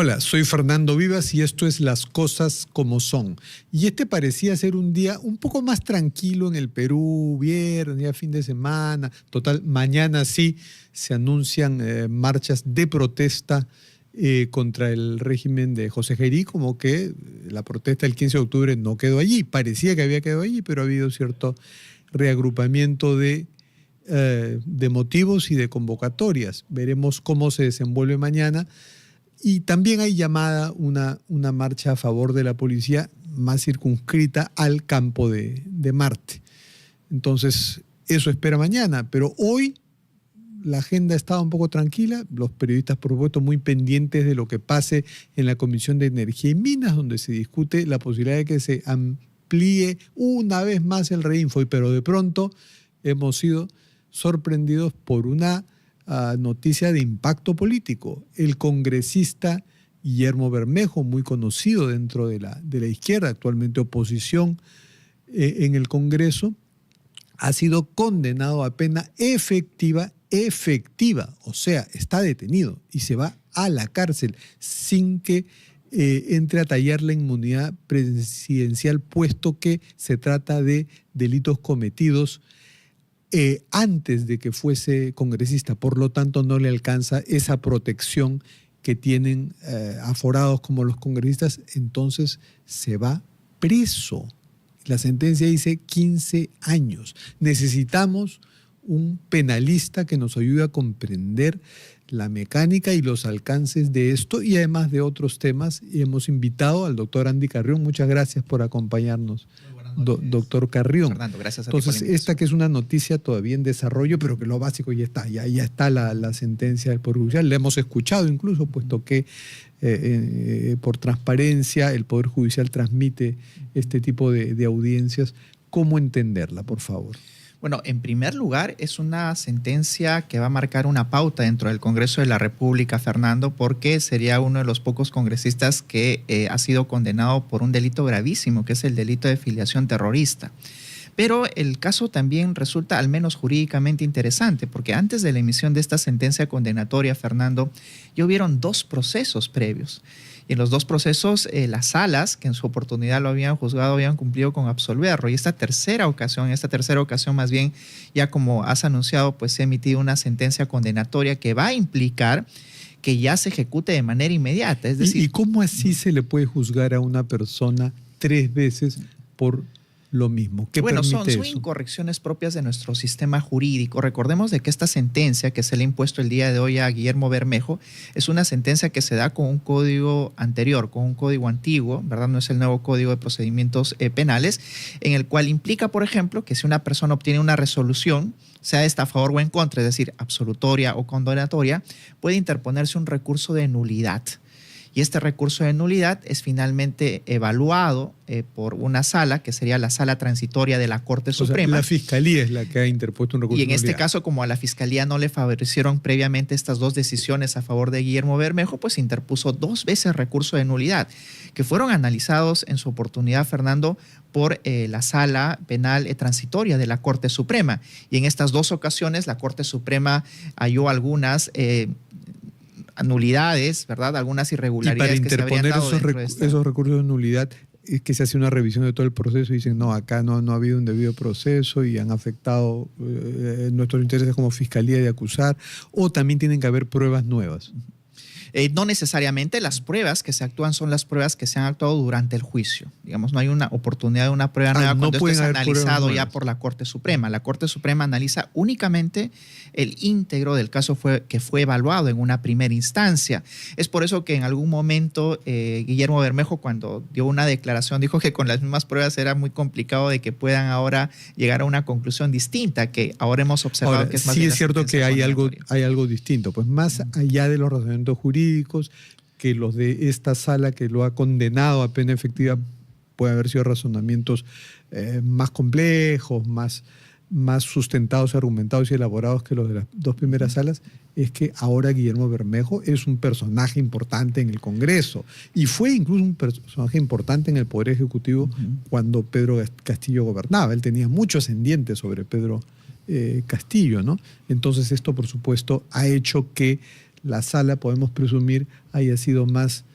Hola, soy Fernando Vivas y esto es Las Cosas Como Son. Y este parecía ser un día un poco más tranquilo en el Perú, viernes, día fin de semana. Total, mañana sí se anuncian marchas de protesta contra el régimen de José Gerí, como que la protesta del 15 de octubre no quedó allí. Parecía que había quedado allí, pero ha habido cierto reagrupamiento de motivos y de convocatorias. Veremos cómo se desenvuelve mañana. Y también hay llamada una marcha a favor de la policía más circunscrita al campo de Marte. Entonces, eso espera mañana. Pero hoy la agenda estaba un poco tranquila. Los periodistas, por supuesto, muy pendientes de lo que pase en la Comisión de Energía y Minas, donde se discute la posibilidad de que se amplíe una vez más el Reinfo. Pero de pronto hemos sido sorprendidos por una noticia de impacto político. El congresista Guillermo Bermejo, muy conocido dentro de la izquierda, actualmente oposición en el Congreso, ha sido condenado a pena efectiva, o sea, está detenido y se va a la cárcel sin que entre a tallar la inmunidad presidencial, puesto que se trata de delitos cometidos antes de que fuese congresista. Por lo tanto, no le alcanza esa protección que tienen aforados como los congresistas. Entonces se va preso. La sentencia dice 15 años. Necesitamos un penalista que nos ayude a comprender la mecánica y los alcances de esto y además de otros temas. Y hemos invitado al doctor Andy Carrión. Muchas gracias por acompañarnos. Doctor Carrión. Fernando, gracias a ti. Entonces, esta que es una noticia todavía en desarrollo, pero que lo básico ya está la sentencia del Poder Judicial. La hemos escuchado incluso, puesto que por transparencia el Poder Judicial transmite este tipo de audiencias. ¿Cómo entenderla, por favor? Bueno, en primer lugar, es una sentencia que va a marcar una pauta dentro del Congreso de la República, Fernando, porque sería uno de los pocos congresistas que ha sido condenado por un delito gravísimo, que es el delito de filiación terrorista. Pero el caso también resulta al menos jurídicamente interesante, porque antes de la emisión de esta sentencia condenatoria, Fernando, ya hubieron dos procesos previos. Y en los dos procesos, las salas, que en su oportunidad lo habían juzgado, habían cumplido con absolverlo. Y esta tercera ocasión más bien, ya como has anunciado, pues se ha emitido una sentencia condenatoria que va a implicar que ya se ejecute de manera inmediata. Es decir, ¿Y cómo así se le puede juzgar a una persona 3 veces por lo mismo? ¿Qué bueno, permite son eso? incorrecciones propias de nuestro sistema jurídico. Recordemos de que esta sentencia que se le ha impuesto el día de hoy a Guillermo Bermejo es una sentencia que se da con un código anterior, con un código antiguo, ¿verdad? No es el nuevo Código de Procedimientos Penales, en el cual implica, por ejemplo, que si una persona obtiene una resolución, sea esta a favor o en contra, es decir, absolutoria o condenatoria, puede interponerse un recurso de nulidad. Y este recurso de nulidad es finalmente evaluado por una sala, que sería la sala transitoria de la Corte Suprema. La Fiscalía es la que ha interpuesto un recurso Y en de este nulidad. caso, como a la Fiscalía no le favorecieron previamente estas dos decisiones a favor de Guillermo Bermejo, pues interpuso 2 veces recurso de nulidad, que fueron analizados en su oportunidad, Fernando, por la Sala Penal Transitoria de la Corte Suprema. Y en estas 2 ocasiones la Corte Suprema halló algunas nulidades, ¿verdad? Algunas irregularidades que se habían dado. Y para interponer esos recursos de nulidad es que se hace una revisión de todo el proceso y dicen, no, acá no ha habido un debido proceso y han afectado nuestros intereses como Fiscalía de acusar, o también tienen que haber pruebas nuevas. No necesariamente. Las pruebas que se actúan son las pruebas que se han actuado durante el juicio. Digamos, no hay una oportunidad de una prueba nueva cuando esto es analizado ya por la Corte Suprema. La Corte Suprema analiza únicamente el íntegro del caso que fue evaluado en una primera instancia. Es por eso que en algún momento Guillermo Bermejo, cuando dio una declaración, dijo que con las mismas pruebas era muy complicado de que puedan ahora llegar a una conclusión distinta, que ahora hemos observado que es más sí bien es cierto que hay algo distinto, pues más allá de los razonamientos jurídicos, que los de esta sala que lo ha condenado a pena efectiva pueden haber sido razonamientos más complejos, más sustentados, argumentados y elaborados que los de las 2 primeras salas, es que ahora Guillermo Bermejo es un personaje importante en el Congreso y fue incluso un personaje importante en el Poder Ejecutivo cuando Pedro Castillo gobernaba. Él tenía mucho ascendiente sobre Pedro Castillo, ¿no? Entonces esto, por supuesto, ha hecho que la sala, podemos presumir, haya sido más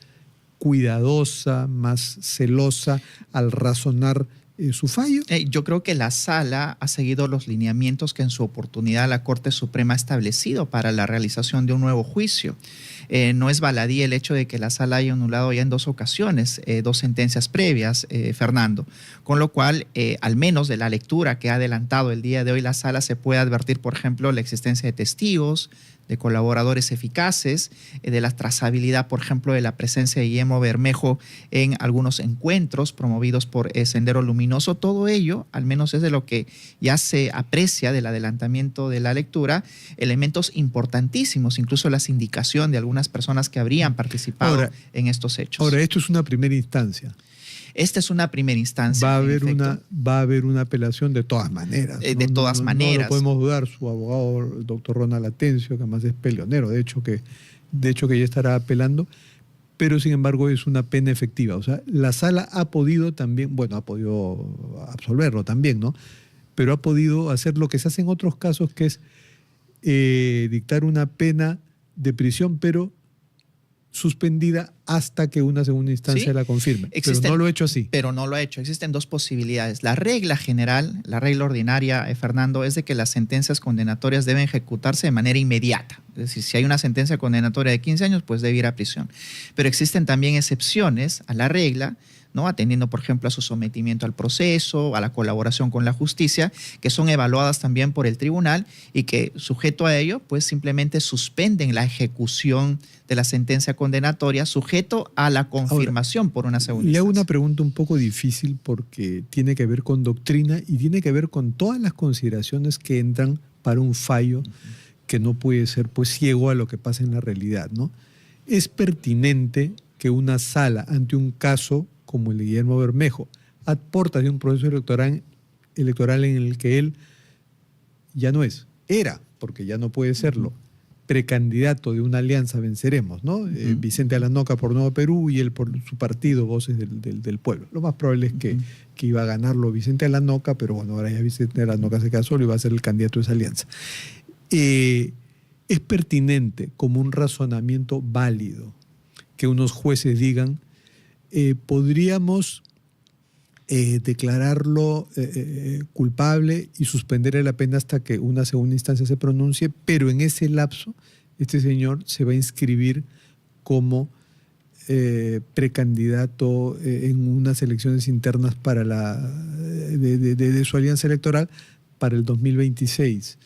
cuidadosa, más celosa al razonar su fallo? Yo creo que la sala ha seguido los lineamientos que en su oportunidad la Corte Suprema ha establecido para la realización de un nuevo juicio. No es baladí el hecho de que la sala haya anulado ya en 2 ocasiones 2 sentencias previas, Fernando. Con lo cual, al menos de la lectura que ha adelantado el día de hoy la sala, se puede advertir, por ejemplo, la existencia de testigos, de colaboradores eficaces, de la trazabilidad, por ejemplo, de la presencia de Guillermo Bermejo en algunos encuentros promovidos por Sendero Luminoso. Todo ello, al menos es de lo que ya se aprecia del adelantamiento de la lectura, elementos importantísimos, incluso la sindicación de algunas personas que habrían participado en estos hechos. Ahora, esto es una primera instancia. Esta es una primera instancia. Va a haber una apelación de todas maneras. De todas maneras. No lo podemos dudar. Su abogado, el doctor Ronald Atencio, que además es peleonero, de hecho que ya estará apelando, pero sin embargo es una pena efectiva. O sea, la sala ha podido también, bueno, ha podido absolverlo también, ¿no? Pero ha podido hacer lo que se hace en otros casos, que es dictar una pena de prisión, pero suspendida hasta que una segunda instancia la confirme. Pero no lo ha hecho así. Pero no lo ha hecho. Existen 2 posibilidades. La regla general, la regla ordinaria, Fernando, es de que las sentencias condenatorias deben ejecutarse de manera inmediata. Es decir, si hay una sentencia condenatoria de 15 años, pues debe ir a prisión. Pero existen también excepciones a la regla, ¿no? Atendiendo, por ejemplo, a su sometimiento al proceso, a la colaboración con la justicia, que son evaluadas también por el tribunal y que, sujeto a ello, pues simplemente suspenden la ejecución de la sentencia condenatoria, sujeto a la confirmación por una segunda instancia. Le hago una pregunta un poco difícil porque tiene que ver con doctrina y tiene que ver con todas las consideraciones que entran para un fallo que no puede ser pues ciego a lo que pasa en la realidad, ¿no? ¿Es pertinente que una sala ante un caso como el de Guillermo Bermejo aporta de un proceso electoral en el que él ya no era, porque ya no puede serlo, precandidato de una alianza Venceremos, ¿no? Vicente Alanoca por Nuevo Perú y él por su partido Voces del Pueblo. Lo más probable es que iba a ganarlo Vicente Alanoca, pero bueno, ahora ya Vicente Alanoca se casó y va a ser el candidato de esa alianza. Es pertinente como un razonamiento válido que unos jueces digan podríamos declararlo culpable y suspenderle la pena hasta que una segunda instancia se pronuncie, pero en ese lapso este señor se va a inscribir como precandidato en unas elecciones internas para de su alianza electoral para el 2026.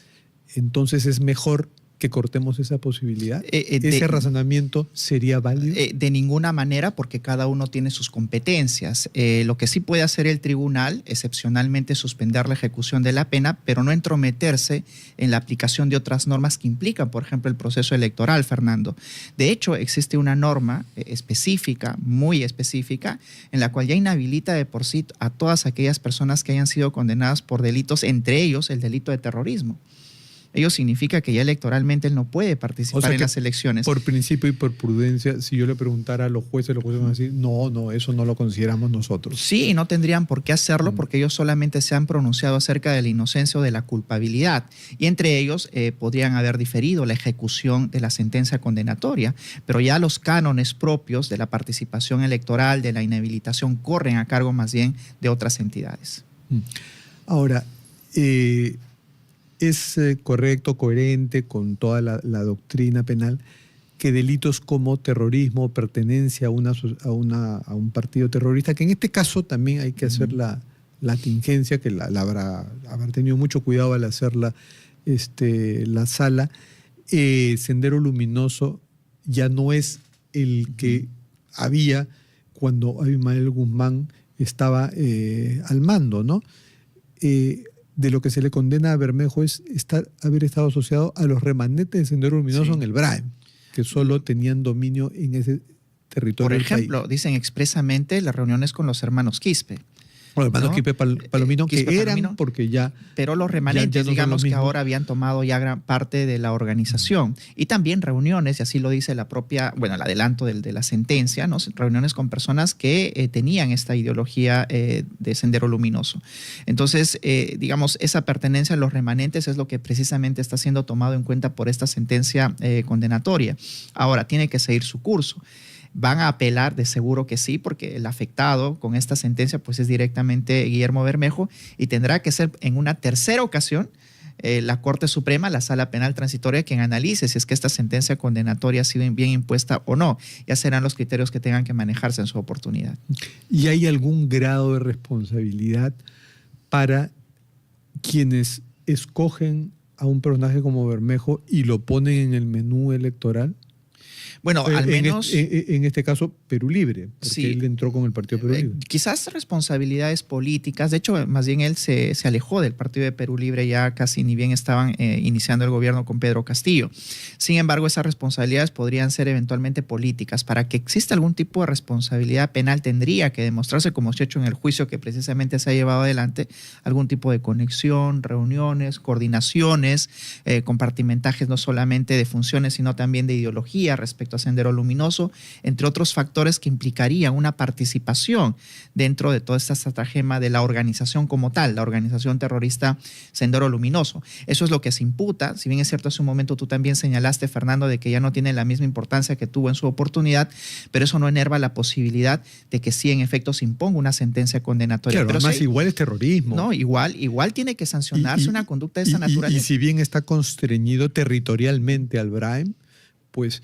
Entonces es mejor que cortemos esa posibilidad. ¿Ese razonamiento sería válido? De ninguna manera, porque cada uno tiene sus competencias. Lo que sí puede hacer el tribunal, excepcionalmente, suspender la ejecución de la pena, pero no entrometerse en la aplicación de otras normas que implican, por ejemplo, el proceso electoral, Fernando. De hecho, existe una norma específica, muy específica, en la cual ya inhabilita de por sí a todas aquellas personas que hayan sido condenadas por delitos, entre ellos el delito de terrorismo. Ello significa que ya electoralmente él no puede participar en las elecciones. Por principio y por prudencia, si yo le preguntara a los jueces van a decir, no, eso no lo consideramos nosotros. Sí, no tendrían por qué hacerlo porque ellos solamente se han pronunciado acerca de la inocencia o de la culpabilidad. Y entre ellos podrían haber diferido la ejecución de la sentencia condenatoria, pero ya los cánones propios de la participación electoral, de la inhabilitación, corren a cargo más bien de otras entidades. Ahora, ¿es correcto, coherente con toda la doctrina penal que delitos como terrorismo o pertenencia a un partido terrorista, que en este caso también hay que hacer la tingencia, que la habrá tenido mucho cuidado al hacerla la sala, Sendero Luminoso ya no es el que había cuando Abimael Guzmán estaba al mando, ¿no? De lo que se le condena a Bermejo es haber estado asociado a los remanentes de Sendero Luminoso en el BRAEM, que solo tenían dominio en ese territorio. Por ejemplo, dicen expresamente las reuniones con los hermanos Quispe. Los hermanos ¿no? Quispe Palomino, que Quispe eran, Palomino, porque ya... pero los remanentes, ya no son digamos los que mismos. ahora habían tomado ya gran parte de la organización. Y también reuniones, y así lo dice la propia, bueno, el adelanto de la sentencia, ¿no? Reuniones con personas que tenían esta ideología de Sendero Luminoso. Entonces, digamos, esa pertenencia a los remanentes es lo que precisamente está siendo tomado en cuenta por esta sentencia condenatoria. Ahora, tiene que seguir su curso. ¿Van a apelar? De seguro que sí, porque el afectado con esta sentencia pues es directamente Guillermo Bermejo, y tendrá que ser en una tercera ocasión la Corte Suprema, la Sala Penal Transitoria, quien analice si es que esta sentencia condenatoria ha sido bien impuesta o no. Ya serán los criterios que tengan que manejarse en su oportunidad. ¿Y hay algún grado de responsabilidad para quienes escogen a un personaje como Bermejo y lo ponen en el menú electoral? Bueno, al menos... En este caso, Perú Libre, porque sí, él entró con el Partido Perú Libre. Quizás responsabilidades políticas. De hecho, más bien él se alejó del Partido de Perú Libre ya casi ni bien estaban iniciando el gobierno con Pedro Castillo. Sin embargo, esas responsabilidades podrían ser eventualmente políticas. Para que exista algún tipo de responsabilidad penal tendría que demostrarse, como se ha hecho en el juicio que precisamente se ha llevado adelante, algún tipo de conexión, reuniones, coordinaciones, compartimentajes no solamente de funciones, sino también de ideología respecto a Sendero Luminoso, entre otros factores que implicarían una participación dentro de toda esta estratagema de la organización como tal, la organización terrorista Sendero Luminoso. Eso es lo que se imputa. Si bien es cierto, hace un momento tú también señalaste, Fernando, de que ya no tiene la misma importancia que tuvo en su oportunidad, pero eso no enerva la posibilidad de que sí, en efecto, se imponga una sentencia condenatoria. Claro, pero además sí, igual es terrorismo. No, igual tiene que sancionarse una conducta de esa naturaleza. Y si bien está constreñido territorialmente al Brahim, pues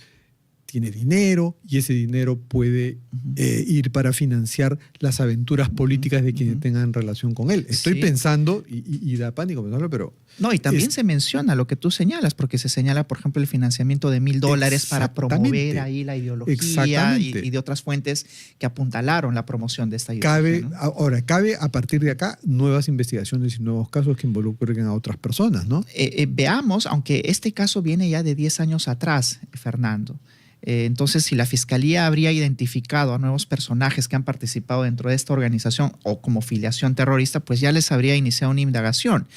tiene dinero, y ese dinero puede ir para financiar las aventuras políticas de quienes tengan relación con él. Estoy pensando, y da pánico pensarlo, pero... No, y también se menciona lo que tú señalas, porque se señala, por ejemplo, el financiamiento de $1,000 para promover ahí la ideología y de otras fuentes que apuntalaron la promoción de esta ideología. Ahora, cabe a partir de acá nuevas investigaciones y nuevos casos que involucren a otras personas, ¿no? Veamos, aunque este caso viene ya de 10 años atrás, Fernando. Entonces, si la Fiscalía habría identificado a nuevos personajes que han participado dentro de esta organización o como filiación terrorista, pues ya les habría iniciado una indagación.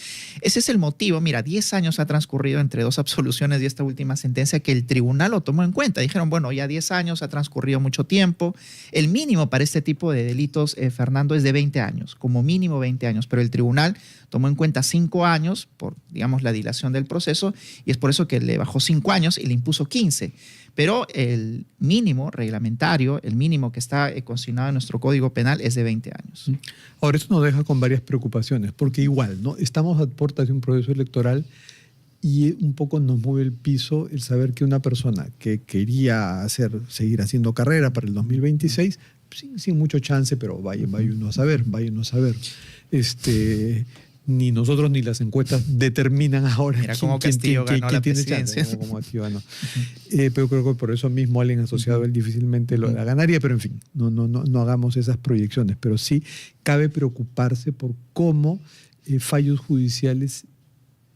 Ese es el motivo. Mira, 10 años ha transcurrido entre dos absoluciones y esta última sentencia que el tribunal lo tomó en cuenta. Dijeron, bueno, ya 10 años, ha transcurrido mucho tiempo. El mínimo para este tipo de delitos, Fernando, es de 20 años, como mínimo 20 años, pero el tribunal tomó en cuenta 5 años por, digamos, la dilación del proceso, y es por eso que le bajó 5 años y le impuso 15. Pero el mínimo reglamentario, el mínimo que está consignado en nuestro Código Penal es de 20 años. Ahora, esto nos deja con varias preocupaciones, porque igual, ¿no? Estamos a puertas de un proceso electoral y un poco nos mueve el piso el saber que una persona que quería seguir haciendo carrera para el 2026, sin mucho chance, pero vaya uno a saber. Ni nosotros ni las encuestas determinan ahora quién tiene chance. Pero creo que por eso mismo alguien asociado a él difícilmente lo ganaría, pero en fin, no hagamos esas proyecciones. Pero sí cabe preocuparse por cómo fallos judiciales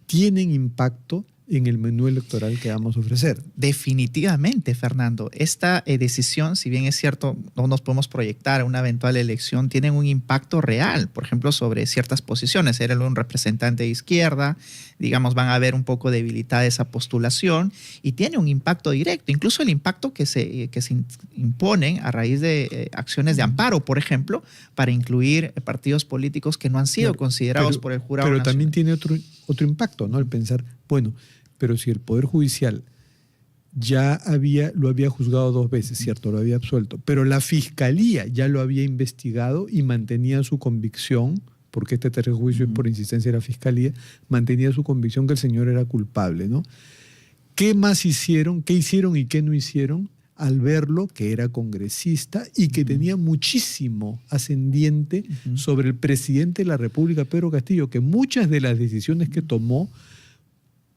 tienen impacto en el menú electoral que vamos a ofrecer. Definitivamente, Fernando. Esta decisión, si bien es cierto, no nos podemos proyectar a una eventual elección, tienen un impacto real, por ejemplo, sobre ciertas posiciones. Era un representante de izquierda, digamos, van a ver un poco debilitada esa postulación y tiene un impacto directo. Incluso el impacto que se imponen a raíz de acciones de amparo, por ejemplo, para incluir partidos políticos que no han sido considerados por el jurado Pero nacional. también tiene otro impacto, ¿no? El pensar, bueno, pero si el Poder Judicial ya lo había juzgado 2 veces, cierto, lo había absuelto, pero la Fiscalía ya lo había investigado y mantenía su convicción, porque este tercer juicio es por insistencia de la Fiscalía, mantenía su convicción que el señor era culpable, ¿no? ¿Qué más hicieron? ¿Qué hicieron y qué no hicieron al verlo que era congresista y que tenía muchísimo ascendiente sobre el presidente de la República, Pedro Castillo, que muchas de las decisiones que tomó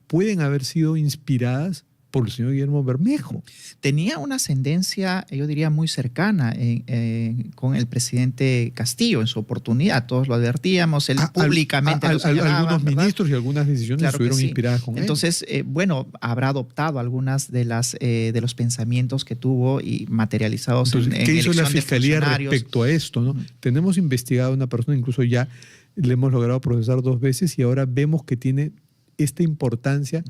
pueden haber sido inspiradas por el señor Guillermo Bermejo. Tenía una ascendencia, yo diría, muy cercana con el presidente Castillo en su oportunidad. Todos lo advertíamos, él públicamente lo señalaba, algunos ¿verdad? ministros y algunas decisiones Claro estuvieron sí. inspiradas con Entonces, él. bueno, habrá adoptado algunas de los pensamientos que tuvo y materializados Entonces, en ¿qué hizo la elección de Fiscalía funcionarios? respecto a esto, ¿no? Tenemos investigado a una persona, incluso ya le hemos logrado procesar 2 veces y ahora vemos que tiene esta importancia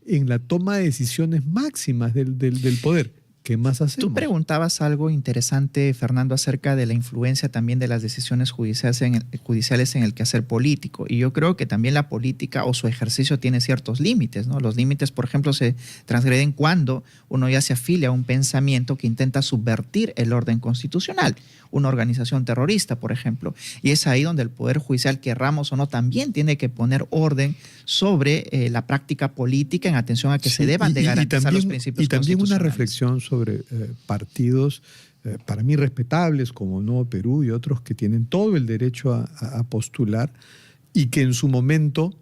en la toma de decisiones máximas del poder. ¿Qué más hacemos? Tú preguntabas algo interesante, Fernando, acerca de la influencia también de las decisiones judiciales en el quehacer político. Y yo creo que también la política o su ejercicio tiene ciertos límites, ¿no? Los límites, por ejemplo, se transgreden cuando uno ya se afilia a un pensamiento que intenta subvertir el orden constitucional, una organización terrorista, por ejemplo. Y es ahí donde el Poder Judicial, querramos o no, también tiene que poner orden sobre la práctica política en atención a que se deban de garantizar también, los principios y también una constitucionales. reflexión sobre partidos para mí respetables como Nuevo Perú y otros que tienen todo el derecho a postular y que en su momento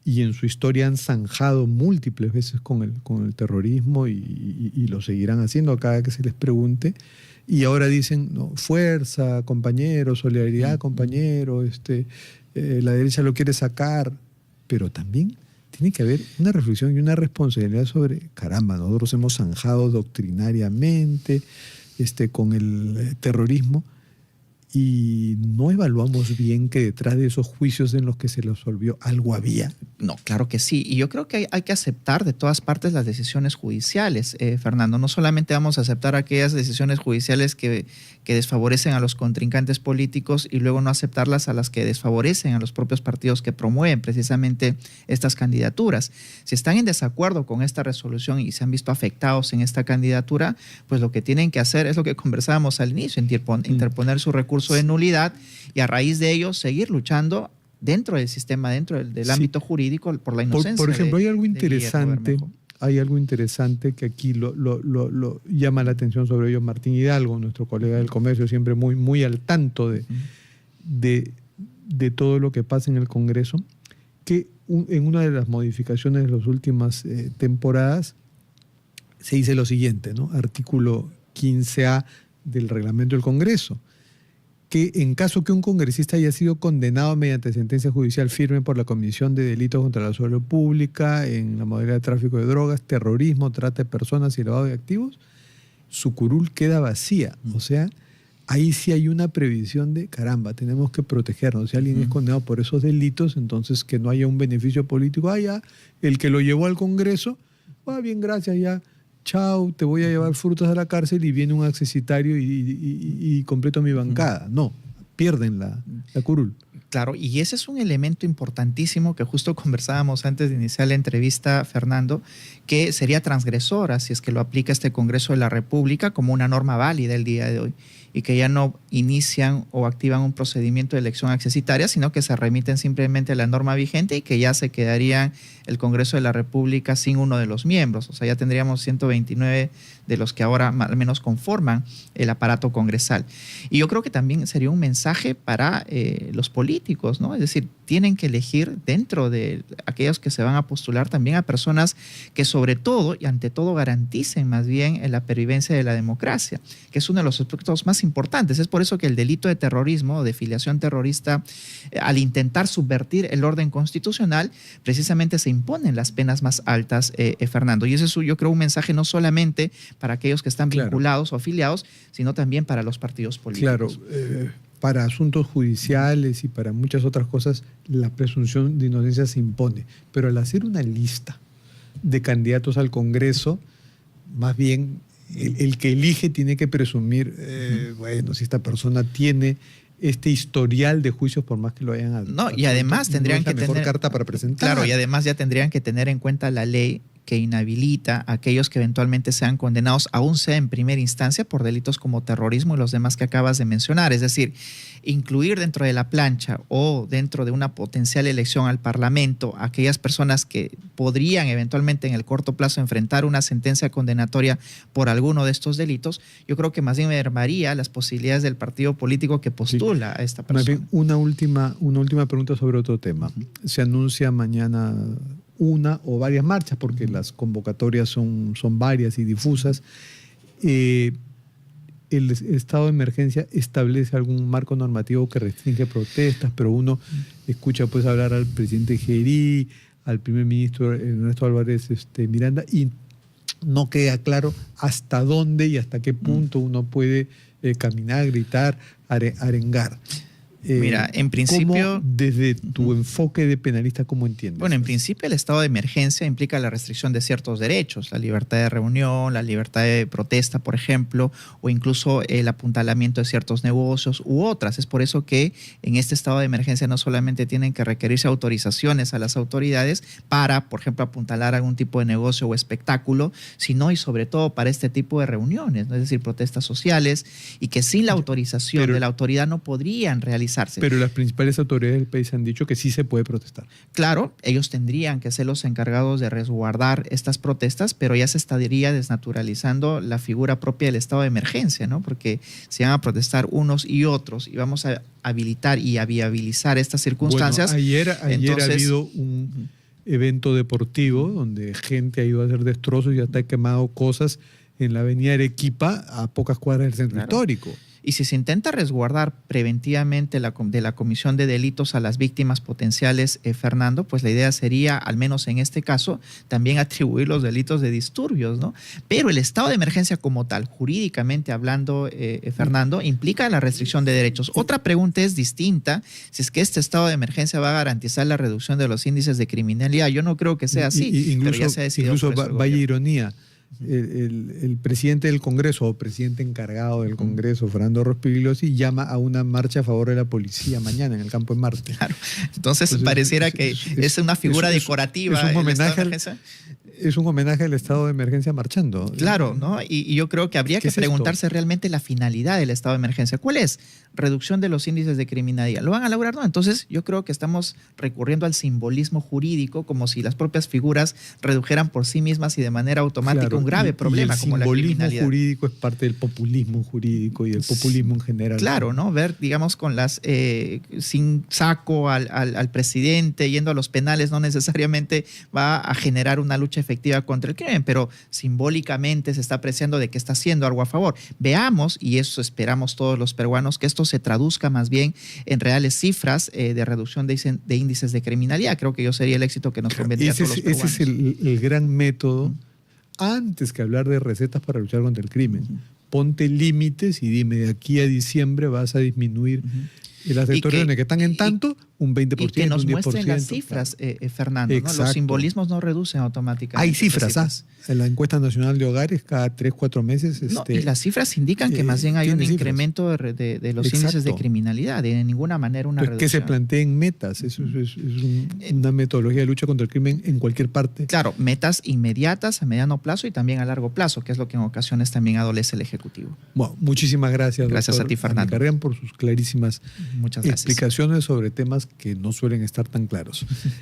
y en su historia han zanjado múltiples veces con el terrorismo y lo seguirán haciendo a cada que se les pregunte. Y ahora dicen, no, fuerza, compañero, solidaridad, compañero, la derecha lo quiere sacar, pero también tiene que haber una reflexión y una responsabilidad sobre, caramba, nosotros hemos zanjado doctrinariamente con el terrorismo y no evaluamos bien que detrás de esos juicios en los que se les olvidó algo había. No, claro que sí. Y yo creo que hay que aceptar de todas partes las decisiones judiciales, Fernando. No solamente vamos a aceptar aquellas decisiones judiciales que desfavorecen a los contrincantes políticos y luego no aceptarlas a las que desfavorecen a los propios partidos que promueven precisamente estas candidaturas. Si están en desacuerdo con esta resolución y se han visto afectados en esta candidatura, pues lo que tienen que hacer es lo que conversábamos al inicio, interponer su recurso de nulidad y a raíz de ello seguir luchando dentro del sistema, dentro del ámbito jurídico por la inocencia. Por ejemplo, hay algo interesante que aquí lo llama la atención sobre ello Martín Hidalgo, nuestro colega del comercio, siempre muy, muy al tanto de todo lo que pasa en el Congreso, que en una de las modificaciones de las últimas temporadas se dice lo siguiente, ¿no? Artículo 15A del reglamento del Congreso, que en caso que un congresista haya sido condenado mediante sentencia judicial firme por la comisión de delitos contra la salud pública en la modalidad de tráfico de drogas, terrorismo, trata de personas y lavado de activos, su curul queda vacía. O sea, ahí sí hay una previsión de, caramba, tenemos que protegernos. Si alguien es condenado por esos delitos, entonces que no haya un beneficio político. Ya, el que lo llevó al Congreso, bien, gracias, ya. Chao, te voy a llevar frutas a la cárcel y viene un accesitario y completo mi bancada. No, pierden la curul. Claro, y ese es un elemento importantísimo que justo conversábamos antes de iniciar la entrevista, Fernando, que sería transgresora si es que lo aplica este Congreso de la República como una norma válida el día de hoy y que ya no inician o activan un procedimiento de elección accesitaria, sino que se remiten simplemente a la norma vigente y que ya se quedaría el Congreso de la República sin uno de los miembros. O sea, ya tendríamos 129 de los que ahora al menos conforman el aparato congresal. Y yo creo que también sería un mensaje para los políticos, ¿no? Es decir, tienen que elegir dentro de aquellos que se van a postular también a personas que sobre todo y ante todo garanticen más bien la pervivencia de la democracia, que es uno de los aspectos más importantes. Es por eso que el delito de terrorismo o de filiación terrorista, al intentar subvertir el orden constitucional, precisamente se imponen las penas más altas, Fernando. Y ese es, yo creo, un mensaje no solamente para aquellos que están vinculados o afiliados, sino también para los partidos políticos. Claro, para asuntos judiciales y para muchas otras cosas, la presunción de inocencia se impone. Pero al hacer una lista de candidatos al Congreso, más bien el que elige tiene que presumir, bueno, si esta persona tiene este historial de juicios por más que lo hayan adoptado. No, y además tendrían que mejor tener carta para presentar. Claro, y además ya tendrían que tener en cuenta la ley que inhabilita a aquellos que eventualmente sean condenados, aún sea en primera instancia, por delitos como terrorismo y los demás que acabas de mencionar. Es decir, incluir dentro de la plancha o dentro de una potencial elección al Parlamento a aquellas personas que podrían eventualmente en el corto plazo enfrentar una sentencia condenatoria por alguno de estos delitos, yo creo que más bien mermaría las posibilidades del partido político que postula a esta persona. Más bien, una última pregunta sobre otro tema. Se anuncia mañana una o varias marchas, porque las convocatorias son varias y difusas. El estado de emergencia establece algún marco normativo que restringe protestas, pero uno escucha pues hablar al presidente Gerí, al primer ministro Ernesto Álvarez Miranda, y no queda claro hasta dónde y hasta qué punto uno puede caminar, gritar, arengar. Mira, en principio... Desde tu enfoque de penalista, ¿cómo entiendes? Bueno, en principio el estado de emergencia implica la restricción de ciertos derechos, la libertad de reunión, la libertad de protesta, por ejemplo, o incluso el apuntalamiento de ciertos negocios u otras. Es por eso que en este estado de emergencia no solamente tienen que requerirse autorizaciones a las autoridades para, por ejemplo, apuntalar algún tipo de negocio o espectáculo, sino y sobre todo para este tipo de reuniones, ¿no? Es decir, protestas sociales, y que sin la autorización de la autoridad no podrían realizarse. Pero las principales autoridades del país han dicho que sí se puede protestar. Claro, ellos tendrían que ser los encargados de resguardar estas protestas, pero ya se estaría desnaturalizando la figura propia del estado de emergencia, ¿no? Porque se van a protestar unos y otros y vamos a habilitar y a viabilizar estas circunstancias. Bueno, ayer ha habido un evento deportivo donde gente ha ido a hacer destrozos y hasta ha quemado cosas en la avenida Arequipa, a pocas cuadras del centro histórico. Y si se intenta resguardar preventivamente de la comisión de delitos a las víctimas potenciales, Fernando, pues la idea sería, al menos en este caso, también atribuir los delitos de disturbios, ¿no? Pero el estado de emergencia como tal, jurídicamente hablando, Fernando, implica la restricción de derechos. Otra pregunta es distinta, si es que este estado de emergencia va a garantizar la reducción de los índices de criminalidad. Yo no creo que sea así, incluso, pero ya se ha decidido. Incluso, vaya ironía, el presidente del Congreso o presidente encargado del Congreso, Fernando Rospigliosi, llama a una marcha a favor de la policía mañana en el Campo de Marte. Claro. Entonces pareciera que es una figura decorativa. Es un homenaje al estado de emergencia marchando. Claro, ¿no? Y yo creo que habría que preguntarse realmente la finalidad del estado de emergencia. ¿Cuál es? Reducción de los índices de criminalidad. ¿Lo van a lograr? No. Entonces yo creo que estamos recurriendo al simbolismo jurídico, como si las propias figuras redujeran por sí mismas y de manera automática un grave problema como la criminalidad. El simbolismo jurídico es parte del populismo jurídico y del populismo en general. Claro, ¿no? Ver, digamos, con las sin saco al presidente yendo a los penales no necesariamente va a generar una lucha efectiva contra el crimen, pero simbólicamente se está apreciando de que está haciendo algo a favor. Veamos, y eso esperamos todos los peruanos, que esto se traduzca más bien en reales cifras de reducción de índices de criminalidad. Creo que yo sería el éxito que nos convendría a todos los peruanos. Ese es el gran método, antes que hablar de recetas para luchar contra el crimen. Ponte límites y dime, de aquí a diciembre vas a disminuir las extorsiones que están en tanto, un 20%, y que nos un 10%. Muestren las cifras, Fernando, ¿no? Los simbolismos no reducen automáticamente. Hay cifras, en la encuesta nacional de hogares cada 3-4 meses. Y las cifras indican que más bien hay un incremento de los índices de criminalidad, de ninguna manera una reducción. Que se planteen metas, eso es una metodología de lucha contra el crimen en cualquier parte. Claro, metas inmediatas a mediano plazo y también a largo plazo, que es lo que en ocasiones también adolece el Ejecutivo. Bueno, muchísimas gracias. Gracias a ti, Fernando. Por sus clarísimas explicaciones sobre temas que no suelen estar tan claros.